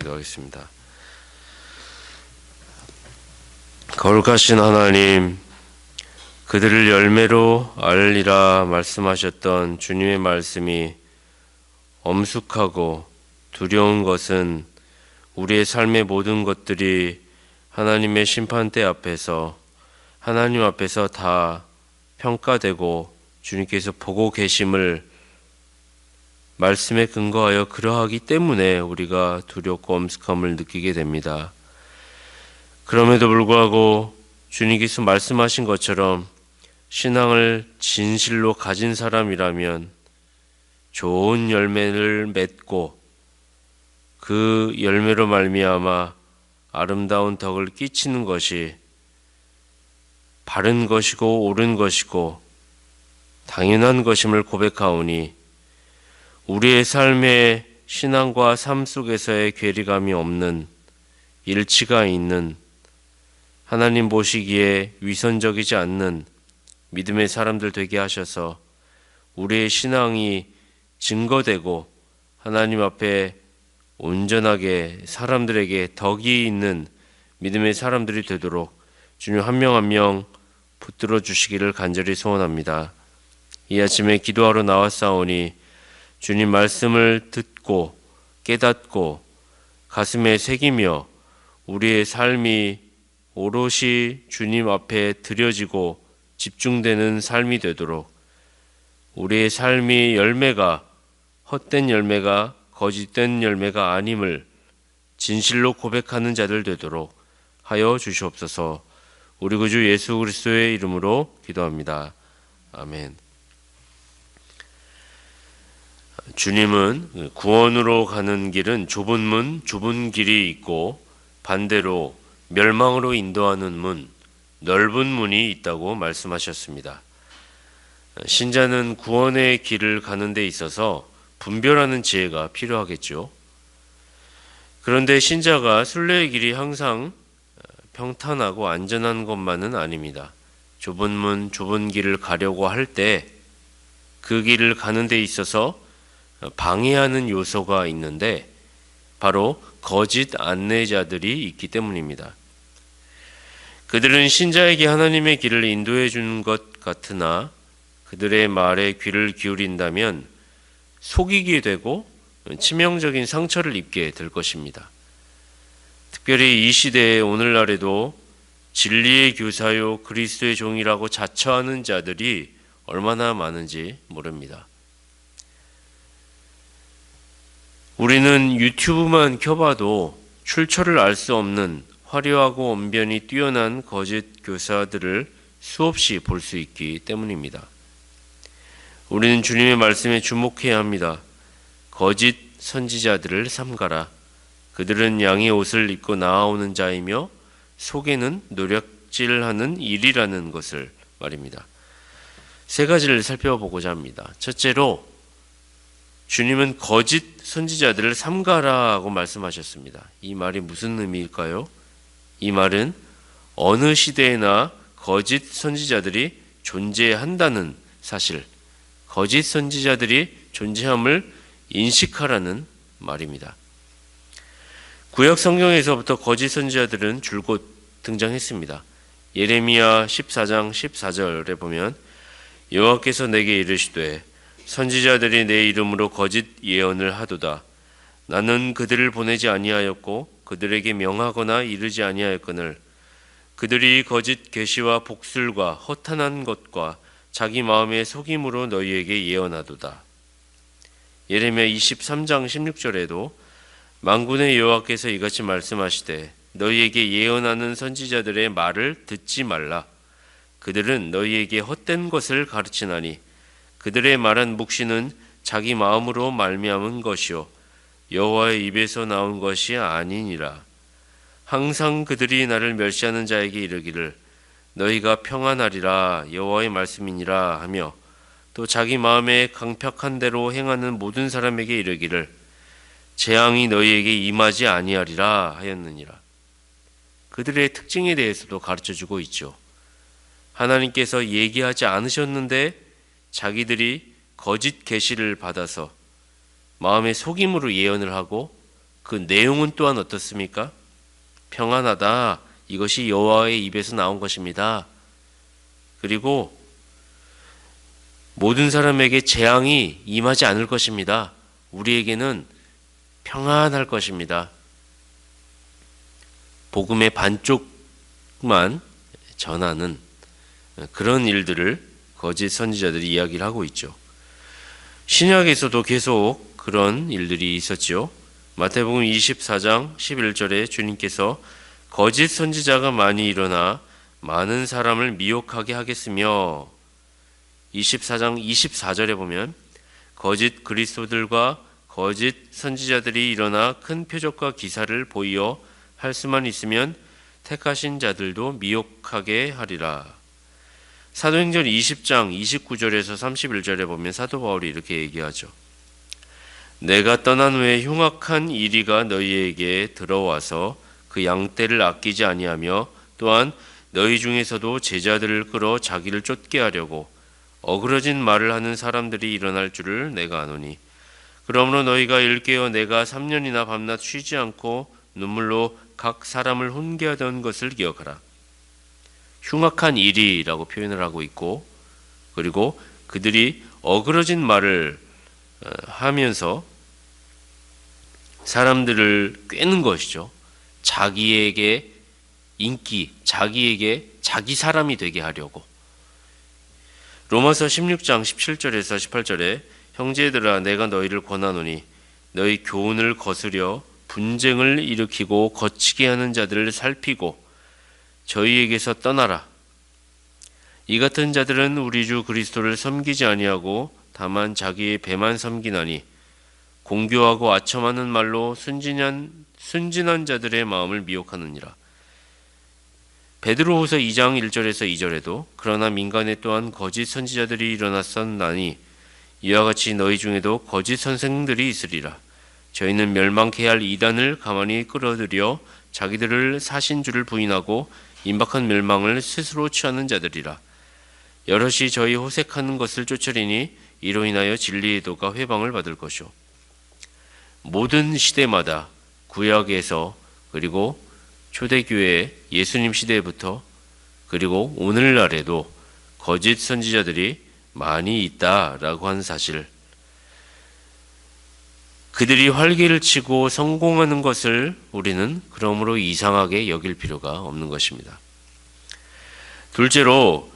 기도하겠습니다. 거룩하신 하나님, 그들을 열매로 알리라 말씀하셨던 주님의 말씀이 엄숙하고 두려운 것은 우리의 삶의 모든 것들이 하나님의 심판대 앞에서 하나님 앞에서 다 평가되고 주님께서 보고 계심을 말씀에 근거하여 그러하기 때문에 우리가 두렵고 엄숙함을 느끼게 됩니다. 그럼에도 불구하고 주님께서 말씀하신 것처럼 신앙을 진실로 가진 사람이라면 좋은 열매를 맺고 그 열매로 말미암아 아름다운 덕을 끼치는 것이 바른 것이고 옳은 것이고 당연한 것임을 고백하오니 우리의 삶의 신앙과 삶 속에서의 괴리감이 없는 일치가 있는 하나님 보시기에 위선적이지 않는 믿음의 사람들 되게 하셔서 우리의 신앙이 증거되고 하나님 앞에 온전하게 사람들에게 덕이 있는 믿음의 사람들이 되도록 주님 한 명 한 명 붙들어 주시기를 간절히 소원합니다. 이 아침에 기도하러 나왔사오니 주님 말씀을 듣고 깨닫고 가슴에 새기며 우리의 삶이 오롯이 주님 앞에 드려지고 집중되는 삶이 되도록 우리의 삶이 열매가 헛된 열매가 거짓된 열매가 아님을 진실로 고백하는 자들 되도록 하여 주시옵소서. 우리 구주 예수 그리스도의 이름으로 기도합니다. 아멘. 주님은 구원으로 가는 길은 좁은 문, 좁은 길이 있고 반대로 멸망으로 인도하는 문, 넓은 문이 있다고 말씀하셨습니다. 신자는 구원의 길을 가는 데 있어서 분별하는 지혜가 필요하겠죠. 그런데 신자가 순례의 길이 항상 평탄하고 안전한 것만은 아닙니다. 좁은 문, 좁은 길을 가려고 할 때 그 길을 가는 데 있어서 방해하는 요소가 있는데 바로 거짓 안내자들이 있기 때문입니다. 그들은 신자에게 하나님의 길을 인도해 주는 것 같으나 그들의 말에 귀를 기울인다면 속이게 되고 치명적인 상처를 입게 될 것입니다. 특별히 이 시대에 오늘날에도 진리의 교사요 그리스도의 종이라고 자처하는 자들이 얼마나 많은지 모릅니다. 우리는 유튜브만 켜봐도 출처를 알 수 없는 화려하고 언변이 뛰어난 거짓 교사들을 수없이 볼 수 있기 때문입니다. 우리는 주님의 말씀에 주목해야 합니다. 거짓 선지자들을 삼가라. 그들은 양의 옷을 입고 나아오는 자이며 속에는 노략질하는 일이라는 것을 말입니다. 세 가지를 살펴보고자 합니다. 첫째로 주님은 거짓 선지자들을 삼가라고 말씀하셨습니다. 이 말이 무슨 의미일까요? 이 말은 어느 시대에나 거짓 선지자들이 존재한다는 사실, 거짓 선지자들이 존재함을 인식하라는 말입니다. 구약 성경에서부터 거짓 선지자들은 줄곧 등장했습니다. 예레미야 14장 14절에 보면 여호와께서 내게 이르시되 선지자들이 내 이름으로 거짓 예언을 하도다. 나는 그들을 보내지 아니하였고 그들에게 명하거나 이르지 아니하였거늘 그들이 거짓 계시와 복술과 허탄한 것과 자기 마음의 속임으로 너희에게 예언하도다. 예레미야 23장 16절에도 만군의 여호와께서 이같이 말씀하시되 너희에게 예언하는 선지자들의 말을 듣지 말라. 그들은 너희에게 헛된 것을 가르치나니 그들의 말한 묵시는 자기 마음으로 말미암은 것이요 여호와의 입에서 나온 것이 아니니라. 항상 그들이 나를 멸시하는 자에게 이르기를 너희가 평안하리라 여호와의 말씀이니라 하며 또 자기 마음에 강팍한 대로 행하는 모든 사람에게 이르기를 재앙이 너희에게 임하지 아니하리라 하였느니라. 그들의 특징에 대해서도 가르쳐주고 있죠. 하나님께서 얘기하지 않으셨는데 자기들이 거짓 계시를 받아서 마음의 속임으로 예언을 하고 그 내용은 또한 어떻습니까? 평안하다. 이것이 여호와의 입에서 나온 것입니다. 그리고 모든 사람에게 재앙이 임하지 않을 것입니다. 우리에게는 평안할 것입니다. 복음의 반쪽만 전하는 그런 일들을 거짓 선지자들이 이야기를 하고 있죠. 신약에서도 계속 그런 일들이 있었죠. 마태복음 24장 11절에 주님께서 거짓 선지자가 많이 일어나 많은 사람을 미혹하게 하겠으며, 24장 24절에 보면 거짓 그리스도들과 거짓 선지자들이 일어나 큰 표적과 기사를 보이어 할 수만 있으면 택하신 자들도 미혹하게 하리라. 사도행전 20장 29절에서 31절에 보면 사도 바울이 이렇게 얘기하죠. 내가 떠난 후에 흉악한 이리가 너희에게 들어와서 그 양떼를 아끼지 아니하며 또한 너희 중에서도 제자들을 끌어 자기를 쫓게 하려고 어그러진 말을 하는 사람들이 일어날 줄을 내가 아노니, 그러므로 너희가 일깨어 내가 3년이나 밤낮 쉬지 않고 눈물로 각 사람을 훈계하던 것을 기억하라. 흉악한 일이라고 표현을 하고 있고, 그리고 그들이 어그러진 말을 하면서 사람들을 꿰는 것이죠. 자기에게 인기, 자기에게 자기 사람이 되게 하려고. 로마서 16장 17절에서 18절에 형제들아 내가 너희를 권하노니 너희 교훈을 거스려 분쟁을 일으키고 거치게 하는 자들을 살피고 저희에게서 떠나라. 이 같은 자들은 우리 주 그리스도를 섬기지 아니하고 다만 자기의 배만 섬기나니 공교하고 아첨하는 말로 순진한 자들의 마음을 미혹하느니라. 베드로후서 2장 1절에서 2절에도 그러나 민간에 또한 거짓 선지자들이 일어났었나니 이와 같이 너희 중에도 거짓 선생들이 있으리라. 저희는 멸망케 할 이단을 가만히 끌어들여 자기들을 사신 줄을 부인하고 임박한 멸망을 스스로 취하는 자들이라. 여럿이 저희 호색하는 것을 쫓으리니 이로 인하여 진리의 도가 회방을 받을 것이요. 모든 시대마다 구약에서 그리고 초대교회 예수님 시대부터 그리고 오늘날에도 거짓 선지자들이 많이 있다라고 하는 사실, 그들이 활개를 치고 성공하는 것을 우리는 그러므로 이상하게 여길 필요가 없는 것입니다. 둘째로,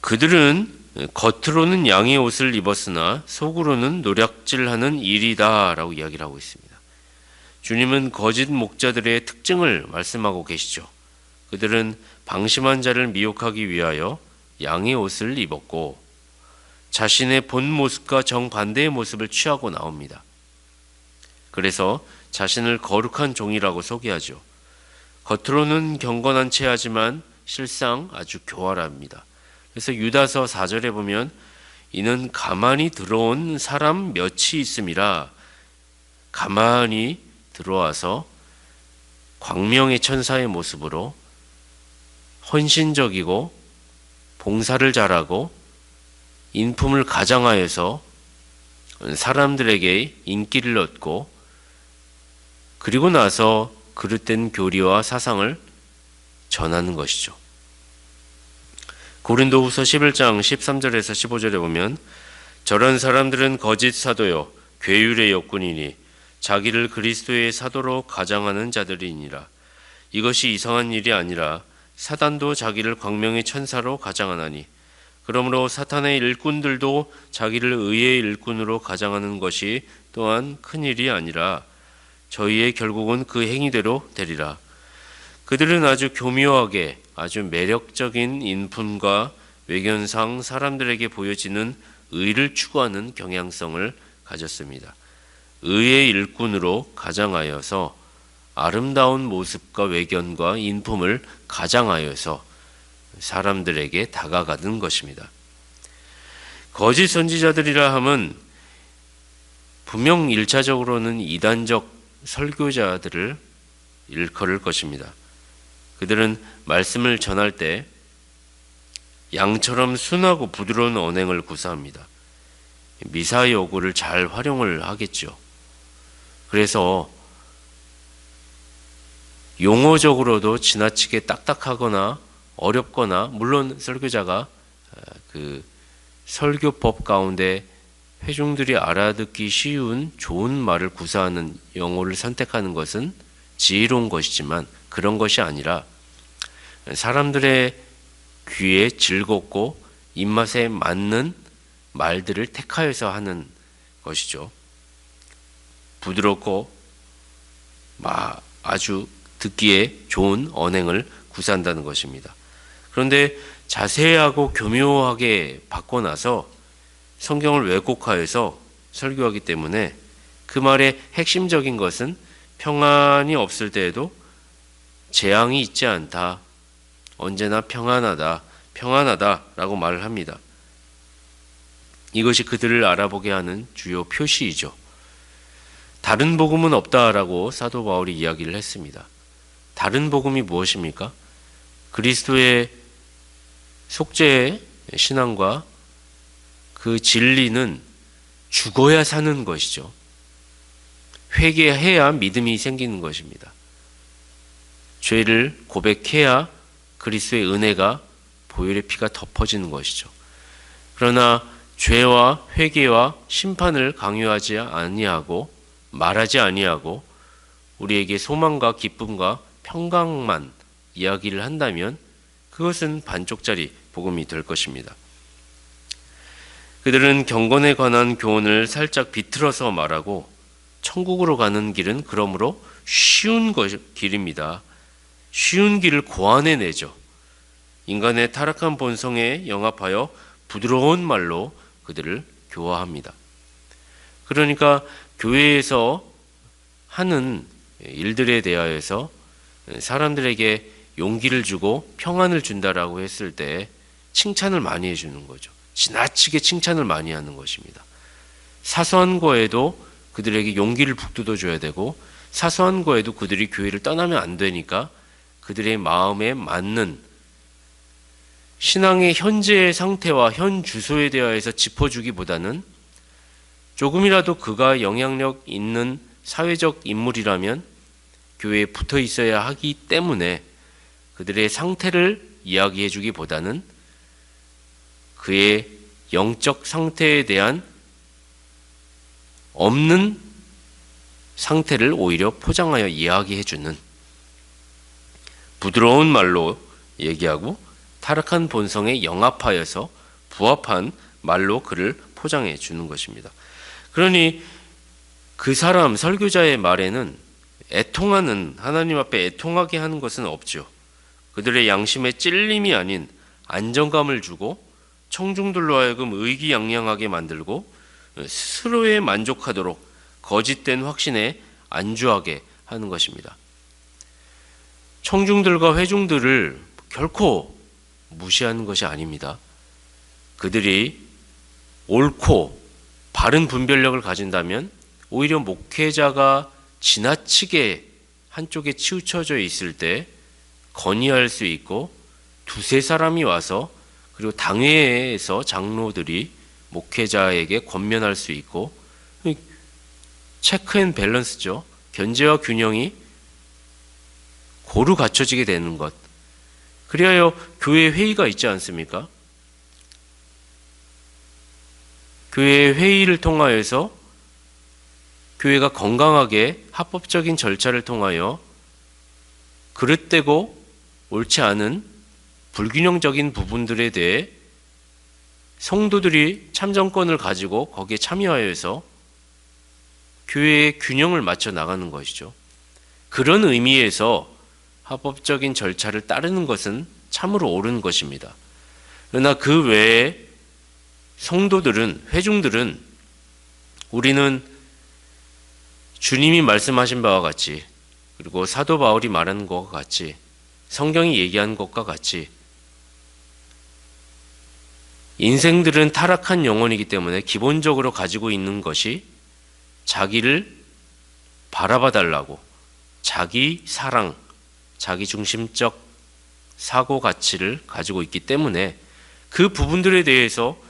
그들은 겉으로는 양의 옷을 입었으나 속으로는 노략질하는 일이다라고 이야기를 하고 있습니다. 주님은 거짓 목자들의 특징을 말씀하고 계시죠. 그들은 방심한 자를 미혹하기 위하여 양의 옷을 입었고 자신의 본 모습과 정반대의 모습을 취하고 나옵니다. 그래서 자신을 거룩한 종이라고 소개하죠. 겉으로는 경건한 체하지만 실상 아주 교활합니다. 그래서 유다서 4절에 보면 이는 가만히 들어온 사람 몇이 있음이라. 가만히 들어와서 광명의 천사의 모습으로 헌신적이고 봉사를 잘하고 인품을 가장하여서 사람들에게 인기를 얻고 그리고 나서 그릇된 교리와 사상을 전하는 것이죠. 고린도후서 11장 13절에서 15절에 보면 저런 사람들은 거짓 사도요 괴율의 역군이니 자기를 그리스도의 사도로 가장하는 자들이니라. 이것이 이상한 일이 아니라 사단도 자기를 광명의 천사로 가장하나니 그러므로 사탄의 일꾼들도 자기를 의의 일꾼으로 가장하는 것이 또한 큰 일이 아니라 저희의 결국은 그 행위대로 되리라. 그들은 아주 교묘하게 아주 매력적인 인품과 외견상 사람들에게 보여지는 의를 추구하는 경향성을 가졌습니다. 의의 일꾼으로 가장하여서 아름다운 모습과 외견과 인품을 가장하여서 사람들에게 다가가는 것입니다. 거짓 선지자들이라 함은 분명 1차적으로는 이단적 설교자들을 일컬을 것입니다. 그들은 말씀을 전할 때 양처럼 순하고 부드러운 언행을 구사합니다. 미사의 어구를 잘 활용을 하겠죠. 그래서 용어적으로도 지나치게 딱딱하거나 어렵거나, 물론 설교자가 그 설교법 가운데 회중들이 알아듣기 쉬운 좋은 말을 구사하는 용어를 선택하는 것은 지혜로운 것이지만, 그런 것이 아니라 사람들의 귀에 즐겁고 입맛에 맞는 말들을 택하여서 하는 것이죠. 부드럽고 아주 듣기에 좋은 언행을 구사한다는 것입니다. 그런데 자세하고 교묘하게 바꿔놔서 성경을 왜곡하여서 설교하기 때문에 그 말의 핵심적인 것은 평안이 없을 때에도 재앙이 있지 않다, 언제나 평안하다라고 말을 합니다. 이것이 그들을 알아보게 하는 주요 표시이죠. 다른 복음은 없다라고 사도 바울이 이야기를 했습니다. 다른 복음이 무엇입니까? 그리스도의 속죄의 신앙과 그 진리는 죽어야 사는 것이죠. 회개해야 믿음이 생기는 것입니다. 죄를 고백해야 그리스도의 은혜가, 보혈의 피가 덮어지는 것이죠. 그러나 죄와 회개와 심판을 강요하지 아니하고 말하지 아니하고 우리에게 소망과 기쁨과 평강만 이야기를 한다면 그것은 반쪽짜리 복음이 될 것입니다. 그들은 경건에 관한 교훈을 살짝 비틀어서 말하고, 천국으로 가는 길은 그러므로 쉬운 길입니다. 쉬운 길을 고안해내죠. 인간의 타락한 본성에 영합하여 부드러운 말로 그들을 교화합니다. 그러니까 교회에서 하는 일들에 대하여서 사람들에게 용기를 주고 평안을 준다라고 했을 때 칭찬을 많이 해주는 거죠. 지나치게 칭찬을 많이 하는 것입니다. 사소한 거에도 그들에게 용기를 북돋워 줘야 되고, 사소한 거에도 그들이 교회를 떠나면 안 되니까 그들의 마음에 맞는 신앙의 현재의 상태와 현 주소에 대하여서 짚어주기보다는, 조금이라도 그가 영향력 있는 사회적 인물이라면 교회에 붙어 있어야 하기 때문에 그들의 상태를 이야기해 주기보다는 그의 영적 상태에 대한 없는 상태를 오히려 포장하여 이야기해 주는, 부드러운 말로 얘기하고 타락한 본성에 영합하여서 부합한 말로 그를 포장해 주는 것입니다. 그러니 그 사람 설교자의 말에는 애통하는, 하나님 앞에 애통하게 하는 것은 없죠. 그들의 양심에 찔림이 아닌 안정감을 주고 청중들로 하여금 의기양양하게 만들고 스스로에 만족하도록 거짓된 확신에 안주하게 하는 것입니다. 청중들과 회중들을 결코 무시하는 것이 아닙니다. 그들이 옳고 바른 분별력을 가진다면 오히려 목회자가 지나치게 한쪽에 치우쳐져 있을 때 건의할 수 있고, 두세 사람이 와서, 그리고 당회에서 장로들이 목회자에게 권면할 수 있고, 체크 앤 밸런스죠. 견제와 균형이 고루 갖춰지게 되는 것. 그리하여 교회 회의가 있지 않습니까? 교회 회의를 통하여서 교회가 건강하게 합법적인 절차를 통하여 그릇되고 옳지 않은 불균형적인 부분들에 대해 성도들이 참정권을 가지고 거기에 참여하여서 교회의 균형을 맞춰 나가는 것이죠. 그런 의미에서 합법적인 절차를 따르는 것은 참으로 옳은 것입니다. 그러나 그 외에 성도들은, 회중들은, 우리는 주님이 말씀하신 바와 같이, 그리고 사도 바울이 말하는 것과 같이, 성경이 얘기하는 것과 같이, 인생들은 타락한 영혼이기 때문에 기본적으로 가지고 있는 것이 자기를 바라봐 달라고, 자기 사랑, 자기 중심적 사고 가치를 가지고 있기 때문에 그 부분들에 대해서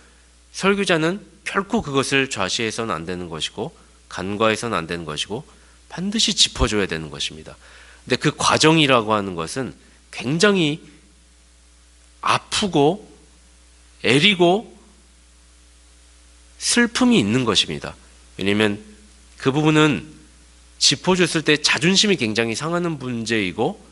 설교자는 결코 그것을 좌시해서는 안 되는 것이고 간과해서는 안 되는 것이고 반드시 짚어줘야 되는 것입니다. 근데 그 과정이라고 하는 것은 굉장히 아프고 애리고 슬픔이 있는 것입니다. 왜냐하면 그 부분은 짚어줬을 때 자존심이 굉장히 상하는 문제이고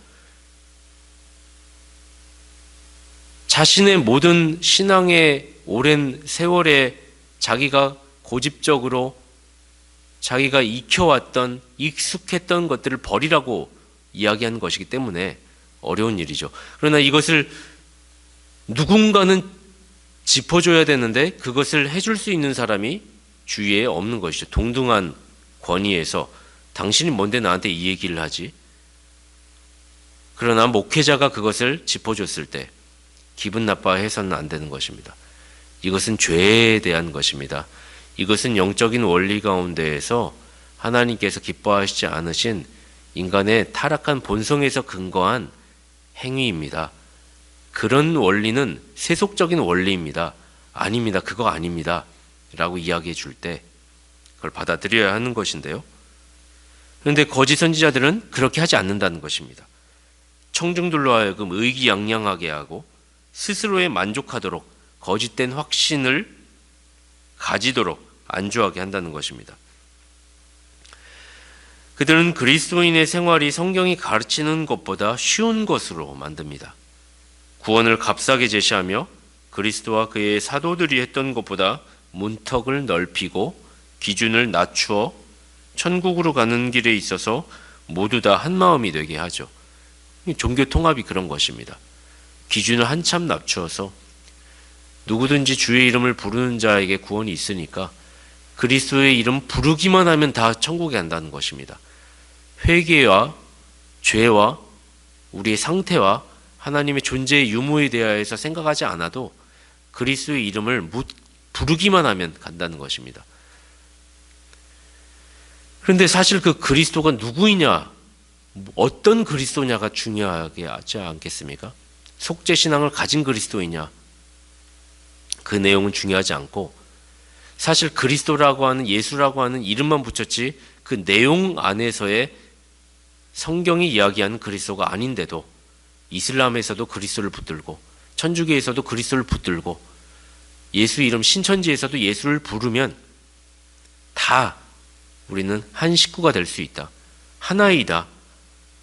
자신의 모든 신앙의 오랜 세월에 자기가 고집적으로 자기가 익혀왔던 익숙했던 것들을 버리라고 이야기하는 것이기 때문에 어려운 일이죠. 그러나 이것을 누군가는 짚어줘야 되는데 그것을 해줄 수 있는 사람이 주위에 없는 것이죠. 동등한 권위에서 당신이 뭔데 나한테 이 얘기를 하지? 그러나 목회자가 그것을 짚어줬을 때 기분 나빠해서는 안 되는 것입니다. 이것은 죄에 대한 것입니다. 이것은 영적인 원리 가운데에서 하나님께서 기뻐하시지 않으신 인간의 타락한 본성에서 근거한 행위입니다. 그런 원리는 세속적인 원리입니다. 아닙니다. 그거 아닙니다. 라고 이야기해 줄 때 그걸 받아들여야 하는 것인데요. 그런데 거짓 선지자들은 그렇게 하지 않는다는 것입니다. 청중들로 하여금 의기양양하게 하고 스스로에 만족하도록 거짓된 확신을 가지도록 안주하게 한다는 것입니다. 그들은 그리스도인의 생활이 성경이 가르치는 것보다 쉬운 것으로 만듭니다. 구원을 값싸게 제시하며 그리스도와 그의 사도들이 했던 것보다 문턱을 넓히고 기준을 낮추어 천국으로 가는 길에 있어서 모두 다 한마음이 되게 하죠. 종교 통합이 그런 것입니다. 기준을 한참 낮추어서 누구든지 주의 이름을 부르는 자에게 구원이 있으니까 그리스도의 이름 부르기만 하면 다 천국에 간다는 것입니다. 회개와 죄와 우리의 상태와 하나님의 존재의 유무에 대하여서 생각하지 않아도 그리스도의 이름을 부르기만 하면 간다는 것입니다. 그런데 사실 그 그리스도가 누구이냐, 어떤 그리스도냐가 중요하게 하지 않겠습니까? 속죄신앙을 가진 그리스도이냐, 그 내용은 중요하지 않고 사실 그리스도라고 하는 예수라고 하는 이름만 붙였지 그 내용 안에서의 성경이 이야기하는 그리스도가 아닌데도 이슬람에서도 그리스도를 붙들고 천주교에서도 그리스도를 붙들고 예수 이름 신천지에서도 예수를 부르면 다 우리는 한 식구가 될 수 있다. 하나이다.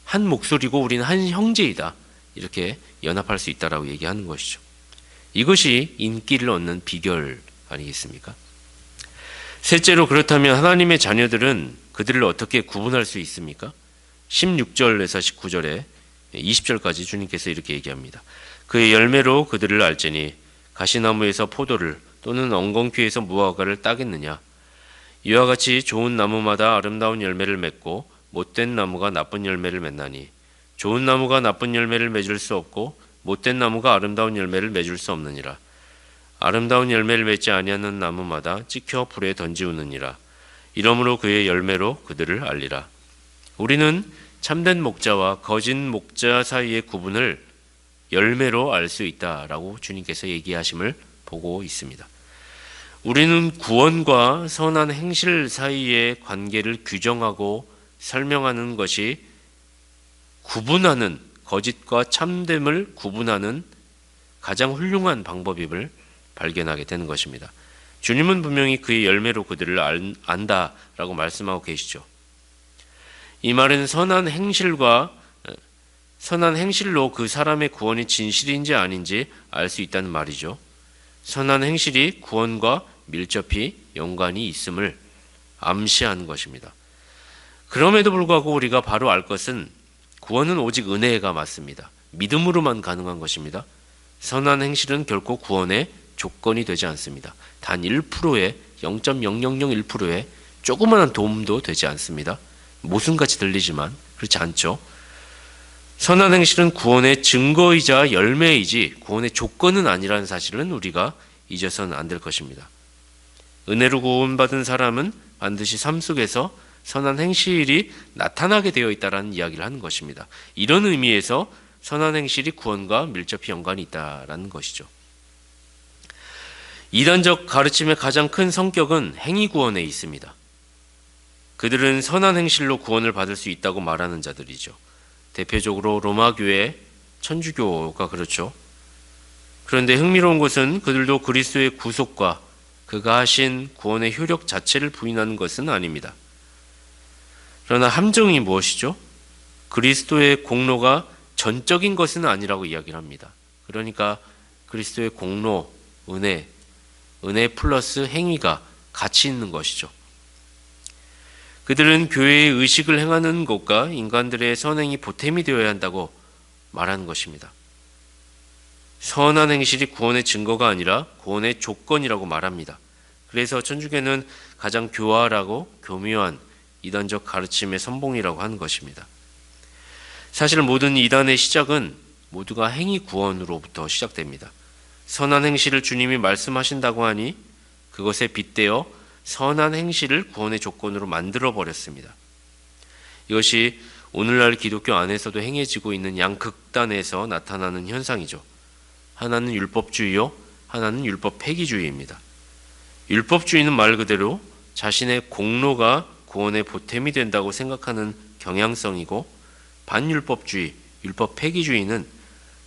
한 목소리고 우리는 한 형제이다. 이렇게 연합할 수 있다라고 얘기하는 것이죠. 이것이 인기를 얻는 비결 아니겠습니까? 셋째로 그렇다면 하나님의 자녀들은 그들을 어떻게 구분할 수 있습니까? 16절에서 19절에 20절까지 주님께서 이렇게 얘기합니다. 그의 열매로 그들을 알지니 가시나무에서 포도를 또는 엉겅퀴에서 무화과를 따겠느냐. 이와 같이 좋은 나무마다 아름다운 열매를 맺고 못된 나무가 나쁜 열매를 맺나니 좋은 나무가 나쁜 열매를 맺을 수 없고 못된 나무가 아름다운 열매를 맺을 수 없느니라. 아름다운 열매를 맺지 아니하는 나무마다 찍혀 불에 던지우느니라. 이러므로 그의 열매로 그들을 알리라. 우리는 참된 목자와 거짓 목자 사이의 구분을 열매로 알 수 있다라고 주님께서 얘기하심을 보고 있습니다. 우리는 구원과 선한 행실 사이의 관계를 규정하고 설명하는 것이 구분하는 거짓과 참됨을 구분하는 가장 훌륭한 방법임을 발견하게 되는 것입니다. 주님은 분명히 그의 열매로 그들을 안다라고 말씀하고 계시죠. 이 말은 선한 행실로 그 사람의 구원이 진실인지 아닌지 알 수 있다는 말이죠. 선한 행실이 구원과 밀접히 연관이 있음을 암시하는 것입니다. 그럼에도 불구하고 우리가 바로 알 것은 구원은 오직 은혜가 맞습니다. 믿음으로만 가능한 것입니다. 선한 행실은 결코 구원의 조건이 되지 않습니다. 단 1%의 0.0001%의 조그마한 도움도 되지 않습니다. 모순같이 들리지만 그렇지 않죠. 선한 행실은 구원의 증거이자 열매이지 구원의 조건은 아니라는 사실은 우리가 잊어서는 안 될 것입니다. 은혜로 구원받은 사람은 반드시 삶 속에서 선한 행실이 나타나게 되어 있다는 이야기를 하는 것입니다. 이런 의미에서 선한 행실이 구원과 밀접히 연관이 있다는 것이죠. 이단적 가르침의 가장 큰 성격은 행위 구원에 있습니다. 그들은 선한 행실로 구원을 받을 수 있다고 말하는 자들이죠. 대표적으로 로마 교회, 천주교가 그렇죠. 그런데 흥미로운 것은 그들도 그리스도의 구속과 그가 하신 구원의 효력 자체를 부인하는 것은 아닙니다. 그러나 함정이 무엇이죠? 그리스도의 공로가 전적인 것은 아니라고 이야기를 합니다. 그러니까 그리스도의 공로, 은혜 플러스 행위가 같이 있는 것이죠. 그들은 교회의 의식을 행하는 것과 인간들의 선행이 보탬이 되어야 한다고 말하는 것입니다. 선한 행실이 구원의 증거가 아니라 구원의 조건이라고 말합니다. 그래서 천주교는 가장 교활하고 교묘한 이단적 가르침의 선봉이라고 하는 것입니다. 사실 모든 이단의 시작은 모두가 행위 구원으로부터 시작됩니다. 선한 행실을 주님이 말씀하신다고 하니 그것에 빗대어 선한 행실을 구원의 조건으로 만들어 버렸습니다. 이것이 오늘날 기독교 안에서도 행해지고 있는 양극단에서 나타나는 현상이죠. 하나는 율법주의요, 하나는 율법 폐기주의입니다. 율법주의는 말 그대로 자신의 공로가 구원의 보탬이 된다고 생각하는 경향성이고, 반율법주의, 율법 폐기주의는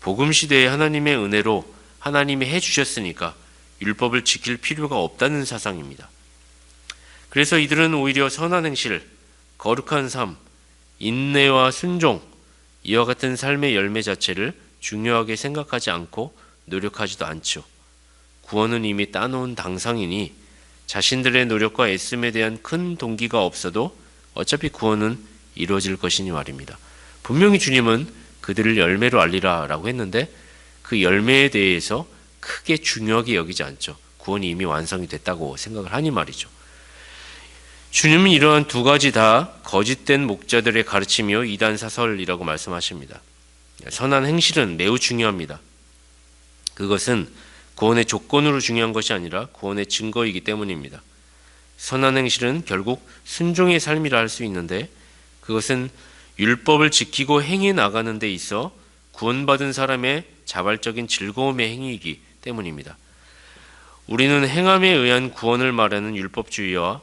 복음 시대에 하나님의 은혜로 하나님이 해주셨으니까 율법을 지킬 필요가 없다는 사상입니다. 그래서 이들은 오히려 선한 행실, 거룩한 삶, 인내와 순종, 이와 같은 삶의 열매 자체를 중요하게 생각하지 않고 노력하지도 않죠. 구원은 이미 따놓은 당상이니 자신들의 노력과 애씀에 대한 큰 동기가 없어도 어차피 구원은 이루어질 것이니 말입니다. 분명히 주님은 그들을 열매로 알리라 라고 했는데 그 열매에 대해서 크게 중요하게 여기지 않죠. 구원이 이미 완성이 됐다고 생각을 하니 말이죠. 주님은 이러한 두 가지 다 거짓된 목자들의 가르침이요 이단 사설이라고 말씀하십니다. 선한 행실은 매우 중요합니다. 그것은 구원의 조건으로 중요한 것이 아니라 구원의 증거이기 때문입니다. 선한 행실은 결국 순종의 삶이라 할 수 있는데 그것은 율법을 지키고 행해 나가는 데 있어 구원받은 사람의 자발적인 즐거움의 행위이기 때문입니다. 우리는 행함에 의한 구원을 말하는 율법주의와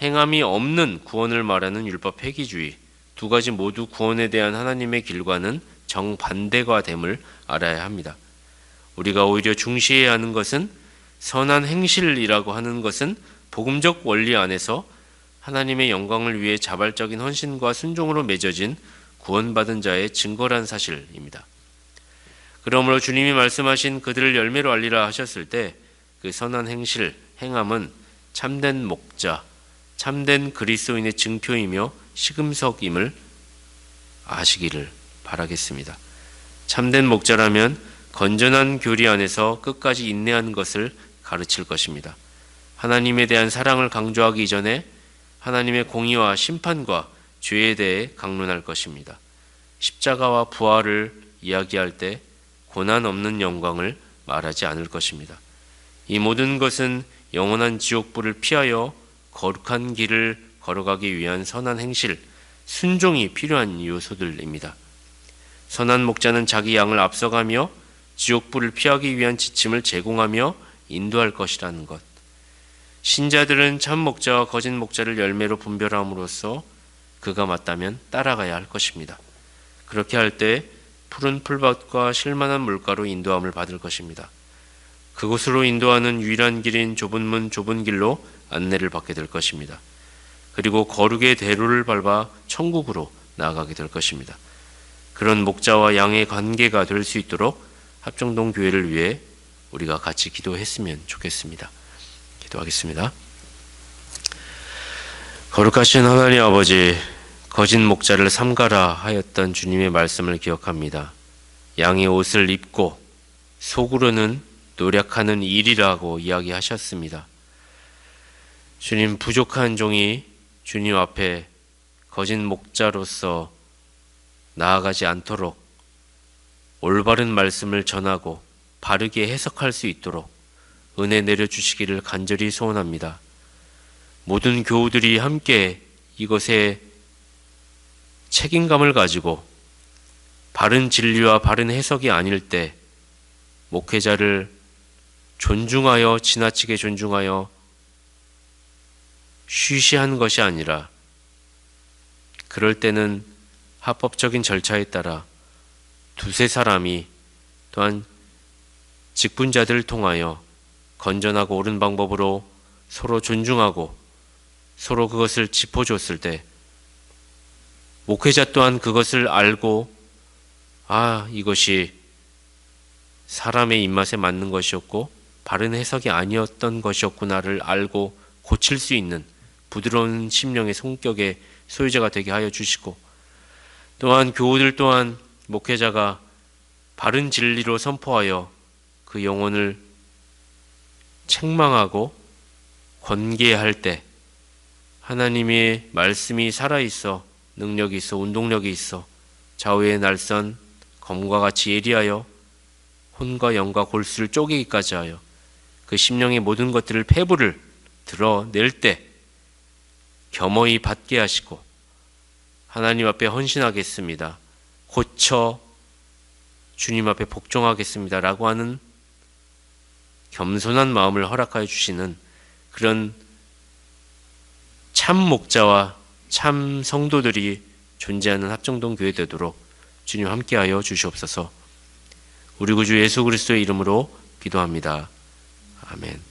행함이 없는 구원을 말하는 율법 폐기주의, 두 가지 모두 구원에 대한 하나님의 길과는 정반대가 됨을 알아야 합니다. 우리가 오히려 중시해야 하는 것은 선한 행실이라고 하는 것은 복음적 원리 안에서 하나님의 영광을 위해 자발적인 헌신과 순종으로 맺어진 구원받은 자의 증거란 사실입니다. 그러므로 주님이 말씀하신 그들을 열매로 알리라 하셨을 때 그 선한 행실, 행함은 참된 목자, 참된 그리스도인의 증표이며 시금석임을 아시기를 바라겠습니다. 참된 목자라면 건전한 교리 안에서 끝까지 인내하는 것을 가르칠 것입니다. 하나님에 대한 사랑을 강조하기 이전에 하나님의 공의와 심판과 죄에 대해 강론할 것입니다. 십자가와 부활을 이야기할 때 고난 없는 영광을 말하지 않을 것입니다. 이 모든 것은 영원한 지옥불을 피하여 거룩한 길을 걸어가기 위한 선한 행실, 순종이 필요한 요소들입니다. 선한 목자는 자기 양을 앞서가며 지옥불을 피하기 위한 지침을 제공하며 인도할 것이라는 것. 신자들은 참 목자와 거짓 목자를 열매로 분별함으로써 그가 맞다면 따라가야 할 것입니다. 그렇게 할 때 푸른 풀밭과 실만한 물가로 인도함을 받을 것입니다. 그곳으로 인도하는 유일한 길인 좁은 문 좁은 길로 안내를 받게 될 것입니다. 그리고 거룩의 대로를 밟아 천국으로 나아가게 될 것입니다. 그런 목자와 양의 관계가 될 수 있도록 합정동 교회를 위해 우리가 같이 기도했으면 좋겠습니다. 기도하겠습니다. 거룩하신 하나님 아버지, 거짓 목자를 삼가라 하였던 주님의 말씀을 기억합니다. 양의 옷을 입고 속으로는 노력하는 일이라고 이야기하셨습니다. 주님, 부족한 종이 주님 앞에 거짓 목자로서 나아가지 않도록 올바른 말씀을 전하고 바르게 해석할 수 있도록 은혜 내려주시기를 간절히 소원합니다. 모든 교우들이 함께 이것에 책임감을 가지고 바른 진리와 바른 해석이 아닐 때 목회자를 존중하여 지나치게 존중하여 쉬쉬하는 것이 아니라 그럴 때는 합법적인 절차에 따라 두세 사람이 또한 직분자들을 통하여 건전하고 옳은 방법으로 서로 존중하고 서로 그것을 짚어줬을 때 목회자 또한 그것을 알고 이것이 사람의 입맛에 맞는 것이었고 바른 해석이 아니었던 것이었구나를 알고 고칠 수 있는 부드러운 심령의 성격의 소유자가 되게 하여 주시고, 또한 교우들 또한 목회자가 바른 진리로 선포하여 그 영혼을 책망하고 권계할 때 하나님의 말씀이 살아있어 능력이 있어 운동력이 있어 좌우의 날선 검과 같이 예리하여 혼과 영과 골수를 쪼개기까지 하여 그 심령의 모든 것들을 폐부를 드러낼 때 겸허히 받게 하시고 하나님 앞에 헌신하겠습니다. 고쳐 주님 앞에 복종하겠습니다. 라고 하는 겸손한 마음을 허락하여 주시는 그런 참 목자와 참 성도들이 존재하는 합정동 교회 되도록 주님 함께하여 주시옵소서. 우리 구주 예수 그리스도의 이름으로 기도합니다. 아멘.